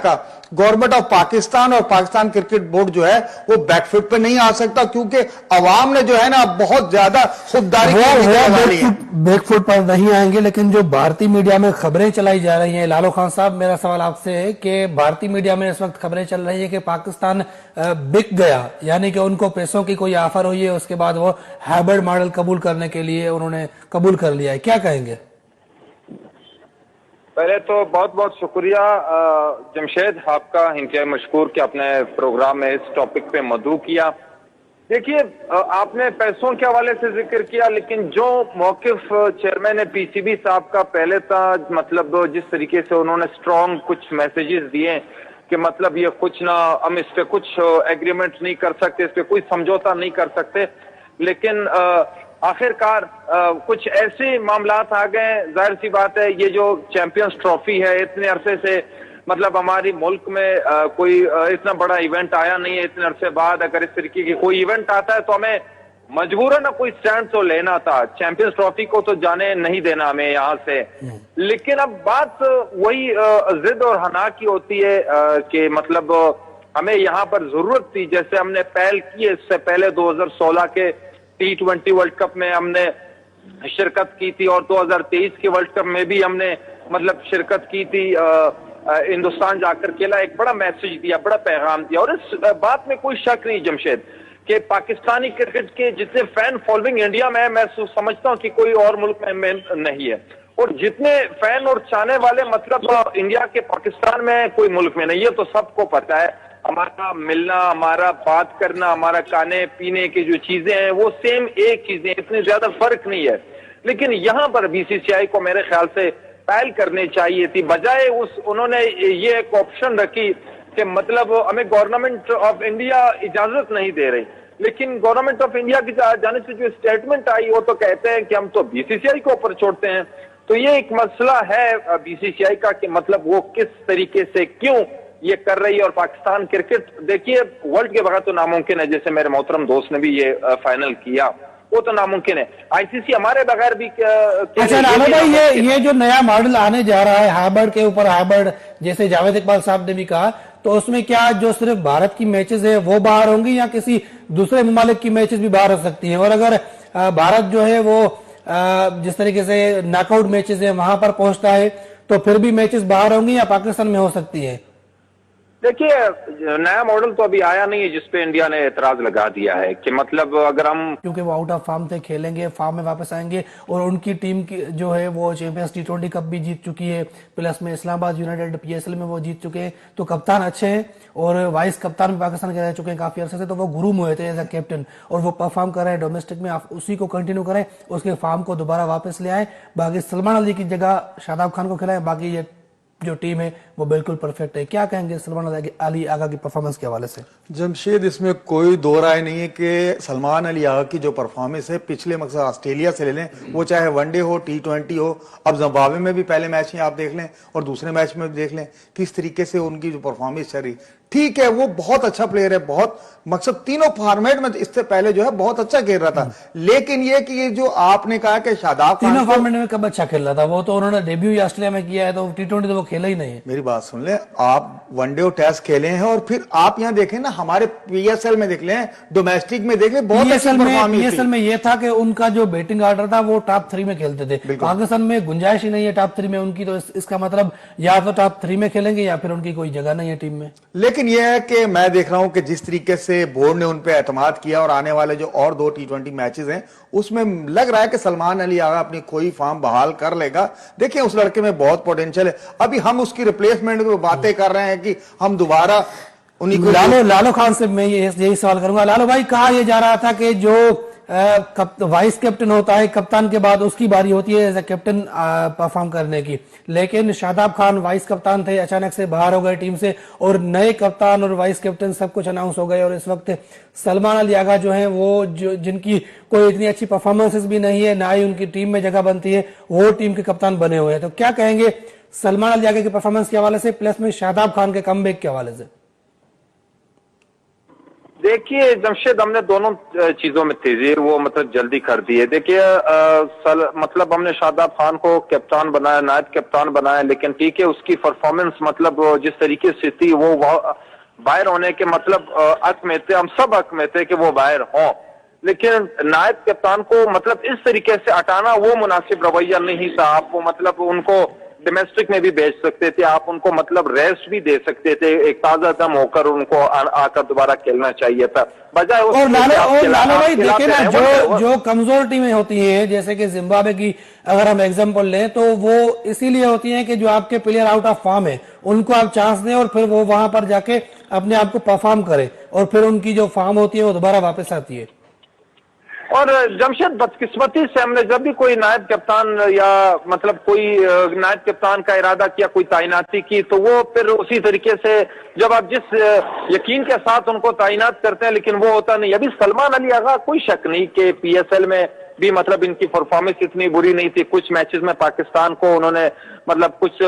का, government of Pakistan और Pakistan cricket board जो है वो बैकफुट पे नहीं आ सकता, क्योंकि अवाम ने जो है ना बहुत ज्यादा खुददारी बैकफुट पर नहीं आएंगे। लेकिन जो भारतीय मीडिया में खबरें चलाई जा रही हैं, लालू खान साहब, मेरा सवाल आपसे है कि भारतीय मीडिया में इस वक्त खबरें चल रही है कि पाकिस्तान बिक गया, यानी कि उनको पैसों की कोई ऑफर हुई है, उसके बाद वो हाइब्रिड मॉडल कबूल करने के लिए उन्होंने कबूल कर लिया है, क्या कहेंगे? पहले तो बहुत बहुत शुक्रिया जमशेद आपका, इंतहाई मशकूर कि आपने प्रोग्राम में इस टॉपिक पे मदऊ किया। देखिए, आपने पैसों के हवाले से जिक्र किया, लेकिन जो मौकिफ चेयरमैन पीसीबी साहब का पहले था, मतलब जिस तरीके से उन्होंने स्ट्रॉन्ग कुछ मैसेजेस दिए कि मतलब ये कुछ ना, हम इस पे कुछ एग्रीमेंट नहीं कर सकते, इस पे कोई समझौता नहीं कर सकते, लेकिन आखिरकार कुछ ऐसे मामलात आ गए। जाहिर सी बात है, ये जो चैंपियंस ट्रॉफी है, इतने अरसे से मतलब हमारी मुल्क में कोई इतना बड़ा इवेंट आया नहीं है। इतने अरसे बाद अगर इस तरीके की कोई इवेंट आता है तो हमें मजबूरन कोई स्टैंड तो लेना था। चैंपियंस ट्रॉफी को तो जाने नहीं देना हमें यहाँ से। लेकिन अब बात वही जिद और हना की होती है कि मतलब हमें यहाँ पर जरूरत थी, जैसे हमने पहल की है इससे पहले 2016 के T20 वर्ल्ड कप में हमने शिरकत की थी, और 2023 के वर्ल्ड कप में भी हमने मतलब शिरकत की थी। हिंदुस्तान जाकर खेला, एक बड़ा मैसेज दिया, बड़ा पैगाम दिया। और इस बात में कोई शक नहीं जमशेद कि पाकिस्तानी क्रिकेट के जितने फैन फॉलोइंग इंडिया में है, मैं समझता हूं कि कोई और मुल्क में नहीं है। और जितने फैन और चाहने वाले मतलब इंडिया के पाकिस्तान में कोई मुल्क में नहीं है, तो सबको पता है हमारा मिलना, हमारा बात करना, हमारा खाने पीने की जो चीजें हैं वो सेम एक चीजें, इतनी ज्यादा फर्क नहीं है। लेकिन यहाँ पर बीसीसीआई को मेरे ख्याल से पहल करनी चाहिए थी, बजाय उस उन्होंने ये एक ऑप्शन रखी कि मतलब हमें गवर्नमेंट ऑफ इंडिया इजाजत नहीं दे रही। लेकिन गवर्नमेंट ऑफ इंडिया की जाने से जो स्टेटमेंट आई वो तो कहते हैं कि हम तो बीसीसीआई को ऊपर छोड़ते हैं। तो ये एक मसला है बीसीसीआई का कि मतलब वो किस तरीके से क्यों ये कर रही है। और पाकिस्तान क्रिकेट देखिए वर्ल्ड के बगैर तो नामुमकिन है, जैसे मेरे मोहतरम दोस्त ने भी ये फाइनल किया, वो तो नामुमकिन है। आईसीसी हमारे बगैर भी अच्छा लालू भाई, ये जो नया मॉडल आने जा रहा है हाइब्रिड के ऊपर हाइब्रिड, जैसे जावेद इकबाल साहब ने भी कहा, तो उसमें क्या जो सिर्फ भारत की मैचेस है वो बाहर होंगी या किसी दूसरे ममालिक की मैचेस भी बाहर हो सकती हैं? और अगर भारत जो है वो जिस तरीके से नॉकआउट मैचेस है वहां पर पहुंचता है, तो फिर भी मैचेस बाहर होंगी या पाकिस्तान में हो सकती है? देखिए, नया मॉडल तो अभी आया नहीं है जिसपे इंडिया ने एतराज लगा दिया है कि मतलब अगर हम, क्योंकि वो आउट ऑफ फॉर्म थे, खेलेंगे, फॉर्म में वापस आएंगे, और उनकी टीम की जो है वो चैंपियंस T20 कप भी जीत चुकी है, प्लस में इस्लामाबाद यूनाइटेड PSL में वो जीत चुके हैं, तो कप्तान अच्छे हैं और वाइस कप्तान भी पाकिस्तान के रह चुके हैं काफी अर्से से, तो वो गुरूम हुए थे एज अ कैप्टन, और वो परफॉर्म कर रहे हैं डोमेस्टिक में। आप उसी को कंटिन्यू करें, उसके फॉर्म को दोबारा वापस ले आए, बाकी सलमान अली की जगह शादाब खान को खिलाएं, बाकी ये जो टीम है वो बिल्कुल परफेक्ट है। क्या कहेंगे सलमान अली आगा की परफॉर्मेंस के हवाले से? जमशेद, इसमें कोई दो राय नहीं है कि सलमान अली आगा की जो परफॉर्मेंस है, पिछले मकसद ऑस्ट्रेलिया से ले लें, वो चाहे वनडे हो T20 हो, अब जिम्बाब्वे में भी पहले मैच ही आप देख लें और दूसरे मैच में देख लें किस तरीके से उनकी जो परफॉर्मेंस चल रही। ठीक है, वो बहुत अच्छा प्लेयर है, बहुत मकसद तीनों फॉर्मेट में इससे पहले जो है बहुत अच्छा खेल रहा था। लेकिन ये कि ये जो आपने कहा कि शादाब खान तीनों फॉर्मेट में कब अच्छा खेल रहा था? वो तो उन्होंने डेब्यू ही ऑस्ट्रेलिया में किया है, तो T20 तो वो खेला ही नहीं है। मेरी बात सुन ले, आप वनडे और टेस्ट खेले हैं, और फिर आप यहाँ देखें ना, हमारे PSL में देख लें, डोमेस्टिक में देख लें, बहुत PSL में ये था कि उनका जो बैटिंग ऑर्डर था वो टॉप 3 में खेलते थे। पाकिस्तान में गुंजाइश ही नहीं है टॉप 3 में उनकी, तो इसका मतलब या तो टॉप 3 में खेलेंगे या फिर उनकी कोई जगह नहीं है टीम में। लेकिन यह है कि मैं देख रहा हूं कि जिस तरीके से बोर्ड ने उन पे एतमाद किया, और आने वाले जो और 2 T20 मैचेस हैं उसमें लग रहा है कि सलमान अली आगा अपनी कोई फॉर्म बहाल कर लेगा। देखिए, उस लड़के में बहुत पोटेंशियल है। अभी हम उसकी रिप्लेसमेंट की बातें कर रहे हैं कि हम दोबारा उन्हीं को लालू खान से मैं यही सवाल करूंगा। लालू भाई, कहा यह जा रहा था कि जो वाइस कैप्टन होता है कप्तान के बाद उसकी बारी होती है एज ए कैप्टन परफॉर्म करने की, लेकिन शादाब खान वाइस कप्तान थे, अचानक से बाहर हो गए टीम से, और नए कप्तान और वाइस कैप्टन सब कुछ अनाउंस हो गए, और इस वक्त सलमान अली आगा जो है वो जिनकी कोई इतनी अच्छी परफॉर्मेंसेस भी नहीं है, ना ही उनकी टीम में जगह बनती है, वो टीम के कप्तान बने हुए हैं। तो क्या कहेंगे सलमान अली आगा की परफॉर्मेंस के हवाले से, प्लस में शादाब खान के कमबैक के हवाले से? देखिए जमशेद, हमने दोनों चीजों में तेजी वो मतलब जल्दी कर दी है। देखिए मतलब हमने शादाब खान को कप्तान बनाया, नायब कप्तान बनाया, लेकिन ठीक है उसकी परफॉर्मेंस मतलब जिस तरीके से थी वो बाहर होने के मतलब हक में थे, हम सब हक में थे कि वो बाहर हों, लेकिन नायब कप्तान को मतलब इस तरीके से हटाना वो मुनासिब रवैया नहीं था। आप वो मतलब उनको डोमेस्टिक में भी भेज सकते थे, आप उनको मतलब रेस्ट भी दे सकते थे, एक ताजा दम होकर उनको आकर दोबारा खेलना चाहिए था बजाय और लालो भाई देखिए ना, जो कमजोर टीमें होती हैं जैसे कि जिम्बाब्वे की अगर हम एग्जांपल लें तो वो इसीलिए होती हैं कि जो आपके प्लेयर आउट ऑफ फॉर्म है उनको आप चांस दें और फिर वो वहां पर जाके अपने आप को परफॉर्म करे और फिर उनकी जो फॉर्म होती है वो दोबारा वापस आती है। और जमशेद बदकिस्मती से हमने जब भी कोई नायब कप्तान या मतलब कोई नायब कप्तान का इरादा किया, कोई तैनाती की, तो वो फिर उसी तरीके से जब आप जिस यकीन के साथ उनको तैनात करते हैं लेकिन वो होता नहीं। अभी सलमान अली आगा कोई शक नहीं कि पीएसएल में भी मतलब इनकी परफॉर्मेंस इतनी बुरी नहीं थी। कुछ मैचेस में पाकिस्तान को उन्होंने मतलब कुछ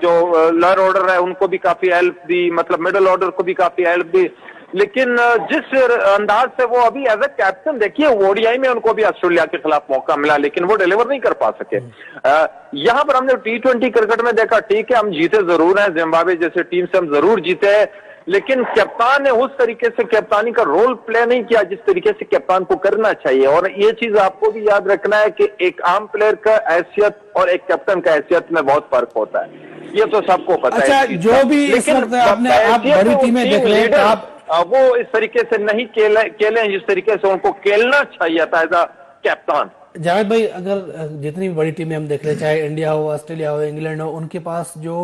जो लोअर ऑर्डर है उनको भी काफी हेल्प दी, मतलब मिडिल ऑर्डर को भी काफी हेल्प दी, लेकिन जिस अंदाज से वो अभी एज ए कैप्टन, देखिए ओडीआई में उनको भी ऑस्ट्रेलिया के खिलाफ मौका मिला लेकिन वो डिलीवर नहीं कर पा सके। यहां पर हमने टी20 क्रिकेट में देखा, ठीक है हम जीते जरूर हैं, जिम्बाब्वे जैसे टीम से हम जरूर जीते हैं, लेकिन कप्तान ने उस तरीके से कप्तानी का रोल प्ले नहीं किया जिस तरीके से कप्तान को करना चाहिए। और ये चीज आपको भी याद रखना है कि एक आम प्लेयर का हैसियत और एक कैप्टन का हैसियत में बहुत फर्क होता है, ये तो सबको पता है। अच्छा, जो भी इस वक्त आपने आप बड़ी टीमें देख रहे हैं, आप वो इस तरीके से नहीं खेले जिस तरीके से उनको खेलना चाहिए था एज अ कैप्टन। जावेद भाई, अगर जितनी भी बड़ी टीमें हम देख रहे हैं, चाहे इंडिया हो, ऑस्ट्रेलिया हो, इंग्लैंड हो, उनके पास जो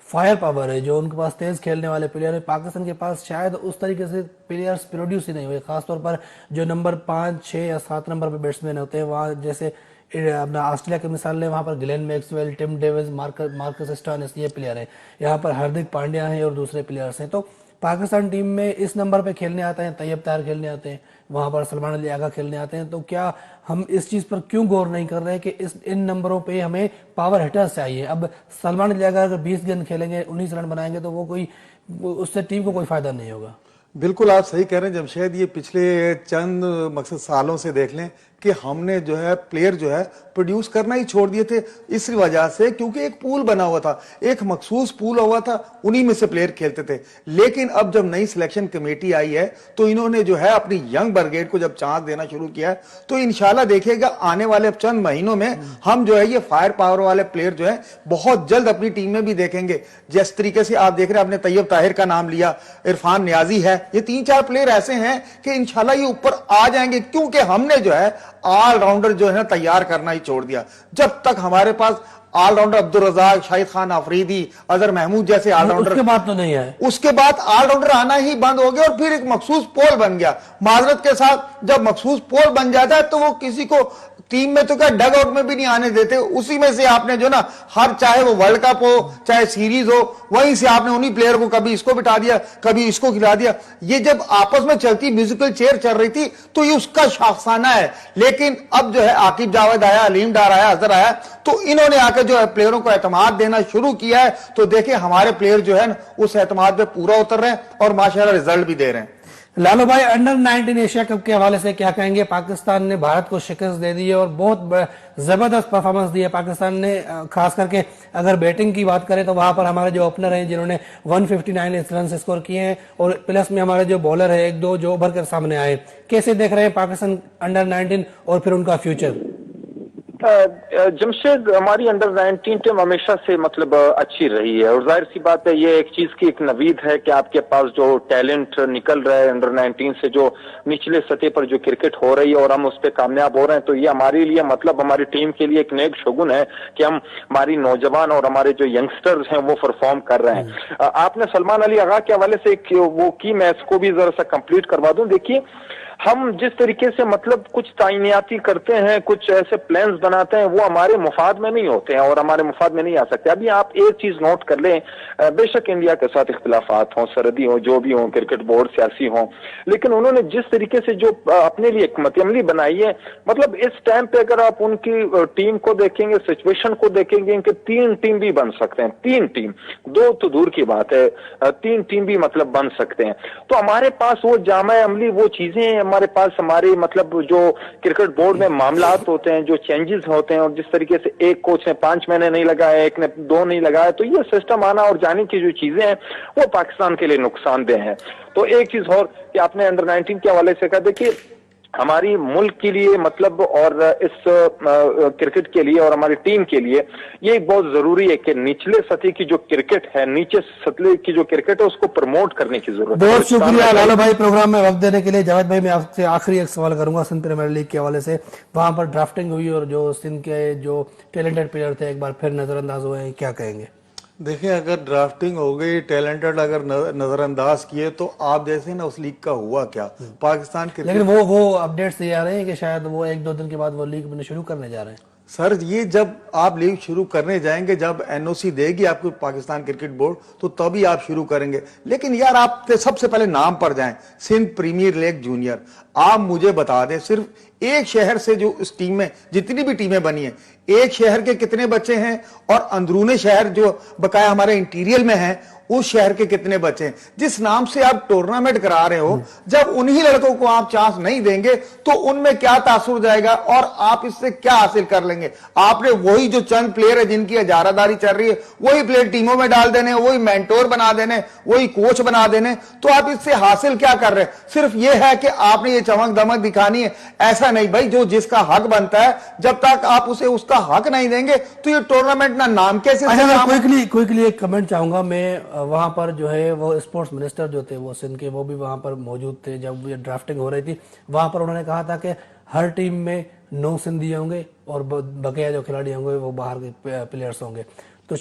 फायर पावर है, जो उनके पास तेज खेलने वाले प्लेयर है, पाकिस्तान के पास शायद उस तरीके से प्लेयर्स प्रोड्यूस ही नहीं हुए। खासतौर पर जो नंबर 5, 6 या 7 नंबर पे बैट्समैन होते हैं, वहाँ जैसे अपना ऑस्ट्रेलिया की मिसाल लें, वहां पर Glenn Maxwell, Tim Davis, Marcus Stoinis, ये प्लेयर है। यहाँ पर हार्दिक पांड्या हैं और दूसरे प्लेयर्स हैं। तो पाकिस्तान टीम में इस नंबर पे खेलने आते हैं, तैयब ताहिर खेलने आते हैं, वहां पर सलमान अली आगा खेलने आते हैं। तो क्या हम इस चीज पर क्यों गौर नहीं कर रहे कि इन नंबरों पे हमें पावर हिटर्स चाहिए? अब सलमान अली आगा अगर 20 गेंद खेलेंगे, 19 रन बनाएंगे, तो उससे टीम को कोई फायदा नहीं होगा। बिल्कुल आप सही कह रहे हैं जमशेद, ये पिछले चंद मकसद सालों से देख लें कि हमने जो है प्लेयर जो है प्रोड्यूस करना ही छोड़ दिए थे, इस वजह से क्योंकि एक पूल बना हुआ था, एक मखसूस पूल हुआ था, उन्हीं में से प्लेयर खेलते थे। लेकिन अब जब नई सिलेक्शन कमेटी आई है तो इन्होंने जो है अपनी यंग ब्रिगेड को जब चांस देना शुरू किया है, तो इंशाल्लाह देखिएगा आने वाले चंद महीनों में हम जो है ये फायर पावर वाले प्लेयर जो है बहुत जल्द अपनी टीम में भी देखेंगे। जिस तरीके से आप देख रहे हैं, आपने तैयब ताहिर का नाम लिया, इरफान नियाजी है, ये 3-4 प्लेयर ऐसे हैं कि इंशाल्लाह ये ऊपर आ जाएंगे, क्योंकि हमने जो है ऑलराउंडर जो है ना तैयार करना ही छोड़ दिया। जब तक हमारे पास ऑलराउंडर अब्दुल रज़ाक, शाहिद खान आफरीदी, अजहर महमूद जैसे ऑलराउंडर, उसके बाद तो नहीं है, उसके बाद ऑलराउंडर आना ही बंद हो गया और फिर एक मखसूस पोल बन गया। माजरत के साथ जब मखसूस पोल बन जाता है तो वो किसी को टीम में तो क्या डग आउट में भी नहीं आने देते। उसी में से आपने जो ना हर, चाहे वो वर्ल्ड कप हो चाहे सीरीज हो, वहीं से आपने उन्हीं प्लेयर को कभी इसको बिठा दिया, कभी इसको खिला दिया। ये जब आपस में चलती म्यूजिकल चेयर चल रही थी तो ये उसका शाखसाना है। लेकिन अब जो है आकिब जावेद आया, अलीम डार आया, अजहर आया, तो इन्होंने आकर जो है प्लेयरों को एतमाद देना शुरू किया है। तो देखिए हमारे प्लेयर जो है उस एतमाद पे पूरा उतर रहे हैं और माशाल्लाह रिजल्ट भी दे रहे हैं। लालू भाई, अंडर 19 एशिया कप के हवाले से क्या कहेंगे? पाकिस्तान ने भारत को शिकस्त दे दी है और बहुत जबरदस्त परफॉर्मेंस दी है पाकिस्तान ने। खास करके अगर बैटिंग की बात करें तो वहां पर हमारे जो ओपनर हैं जिन्होंने 159 रन स्कोर किए हैं, और प्लस में हमारे जो बॉलर है 1-2 जो उभर कर सामने आए। कैसे देख रहे हैं पाकिस्तान अंडर 19 और फिर उनका फ्यूचर? जमशेद, हमारी अंडर 19 टीम हमेशा से मतलब अच्छी रही है और जाहिर सी बात है ये एक चीज की एक नवीद है कि आपके पास जो टैलेंट निकल रहा है अंडर 19 से, जो निचले सतह पर जो क्रिकेट हो रही है और हम उस पर कामयाब हो रहे हैं, तो ये हमारे लिए मतलब हमारी टीम के लिए एक नेक शगुन है कि हम हमारी नौजवान और हमारे जो यंगस्टर्स हैं वो परफॉर्म कर रहे हैं। आपने सलमान अली आगा के हवाले से वो की, मैं इसको भी जरा सा कंप्लीट करवा दूं। देखिए हम जिस तरीके से मतलब कुछ तायनाती करते हैं, कुछ ऐसे प्लान्स बनाते हैं, वो हमारे मुफाद में नहीं होते हैं और हमारे मुफाद में नहीं आ सकते। अभी आप एक चीज नोट कर लें, बेशक इंडिया के साथ इख्तिलाफात हों, सरहदी हों, जो भी हों, क्रिकेट बोर्ड सियासी हों, लेकिन उन्होंने जिस तरीके से जो अपने लिए हिकमत अमली बनाई है, मतलब इस टाइम पे अगर आप उनकी टीम को देखेंगे, सिचुएशन को देखेंगे कि 3 टीम भी बन सकते हैं, 3 टीम, 2 तो दूर की बात है, 3 टीम भी मतलब बन सकते हैं। तो हमारे पास वो जामा अमली, वो चीजें हैं हमारे पास, हमारे मतलब जो क्रिकेट बोर्ड में मामलात होते हैं, जो चेंजेस होते हैं, और जिस तरीके से एक कोच ने 5 महीने नहीं लगाया, एक ने 2 नहीं लगाया, तो ये सिस्टम आना और जाने की जो चीजें हैं वो पाकिस्तान के लिए नुकसानदेह है। तो एक चीज और कि आपने अंडर 19 के हवाले से कहा, देखिए हमारी मुल्क के लिए मतलब और इस क्रिकेट के लिए और हमारी टीम के लिए ये बहुत जरूरी है कि निचले सतह की जो क्रिकेट है, नीचे सतह की जो क्रिकेट है, उसको प्रमोट करने की जरूरत है। बहुत शुक्रिया लालू भाई प्रोग्राम में वक्त देने के लिए। जावेद भाई, मैं आपसे आखिरी एक सवाल करूंगा सिंध प्रीमियर लीग के हवाले से। वहां पर ड्राफ्टिंग हुई और जो सिंध के जो टैलेंटेड प्लेयर थे एक बार फिर नजरअंदाज हुए हैं, क्या कहेंगे? देखिए, अगर ड्राफ्टिंग हो गई, टैलेंटेड अगर नजरअंदाज किए, तो आप जैसे ना उस लीग का हुआ क्या पाकिस्तान के। लेकिन वो अपडेट्स ये आ रहे हैं कि शायद वो 1-2 दिन के बाद वो लीग शुरू करने जा रहे हैं। सर, ये जब आप लीग शुरू करने जाएंगे, जब एनओसी देगी आपको पाकिस्तान क्रिकेट बोर्ड, तो तभी आप शुरू करेंगे। लेकिन यार, आप सबसे पहले नाम पर जाएं, सिंध प्रीमियर लीग जूनियर। आप मुझे बता दें, सिर्फ एक शहर से जो इस टीम में जितनी भी टीमें बनी हैं, एक शहर के कितने बच्चे हैं, और अंदरूनी शहर जो बकाया हमारे इंटीरियर में है, उस शहर के कितने बच्चे हैं। जिस नाम से आप टूर्नामेंट करा रहे हो, जब उन्हीं लड़कों को आप चांस नहीं देंगे, तो उनमें क्या तासुर जाएगा और आप इससे क्या हासिल कर लेंगे? आपने वही जो चंद प्लेयर है जिनकी इजारादारी चल रही है, वही प्लेयर टीमों में डाल देने, वही मेंटोर बना देने, वही कोच बना देने, तो आप इससे हासिल क्या कर रहे हैं? सिर्फ यह है कि आपने ये चमक दमक दिखानी है। ऐसा नहीं भाई, जो जिसका हक बनता है, जब तक आप उसे उसका हक नहीं देंगे, तो ये टूर्नामेंट ना नाम कैसे। क्विकली एक कमेंट चाहूंगा मैं। वहां पर जो है वो स्पोर्ट्स मिनिस्टर जो थे वो सिंध के, वो भी वहां पर मौजूद थे जब ये ड्राफ्टिंग हो रही थी। वहां पर उन्होंने कहा था कि हर टीम में 9 सिंधी होंगे और बकिया जो खिलाड़ी होंगे वो बाहर के प्लेयर्स होंगे। तो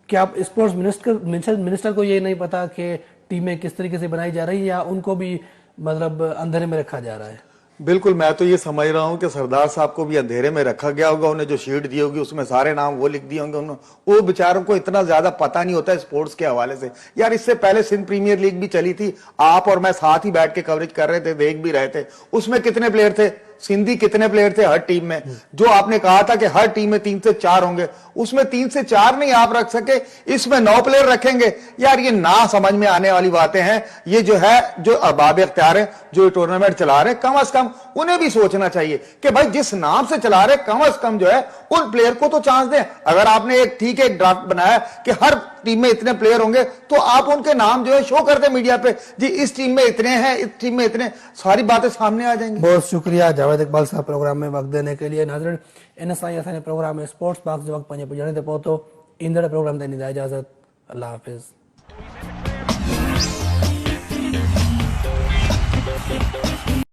क्या आप स्पोर्ट्स मिनिस्टर को ये नहीं पता कि टीमें किस तरीके से बनाई जा रही है, या उनको भी मतलब अंधेरे में रखा जा रहा है? बिल्कुल, मैं तो ये समझ रहा हूं कि सरदार साहब को भी अंधेरे में रखा गया होगा। उन्हें जो शीट दी होगी उसमें सारे नाम वो लिख दिए होंगे। वो बेचारों को इतना ज्यादा पता नहीं होता है स्पोर्ट्स के हवाले से। यार, इससे पहले सिंध प्रीमियर लीग भी चली थी, आप और मैं साथ ही बैठ के कवरेज कर रहे थे, देख भी रहे थे। उसमें कितने प्लेयर थे? सिंधी कितने प्लेयर थे हर टीम में? जो आपने कहा था कि हर टीम में 3 से 4 होंगे, उसमें 3 से 4 नहीं आप रख सके, इसमें 9 प्लेयर रखेंगे। यार, ये ना समझ में आने वाली बातें हैं। ये जो है, जो अरबाब इख्तियार है, जो टूर्नामेंट चला रहे, कम अज कम उन्हें भी सोचना चाहिए कि भाई जिस नाम से चला रहे, कम अज कम जो है उन प्लेयर को तो चांस दें। अगर आपने एक ठीक है ड्राफ्ट बनाया कि हर टीम में इतने प्लेयर होंगे, तो आप उनके नाम जो है शो कर दें मीडिया पे, जी इस टीम में इतने हैं, इस टीम में इतने, सारी बातें सामने आ जाएंगी। बहुत शुक्रिया जावेद इकबाल साहब प्रोग्राम में वक्त देने के लिए। नाज़रीन, इन असांजे प्रोग्राम में स्पोर्ट्स बॉक्स जो वक्त पंहिंजे पुॼाणे ते पहुतो। ईंदड़ प्रोग्राम ते ॾींदा इजाज़त। अल्लाह हाफ़िज़।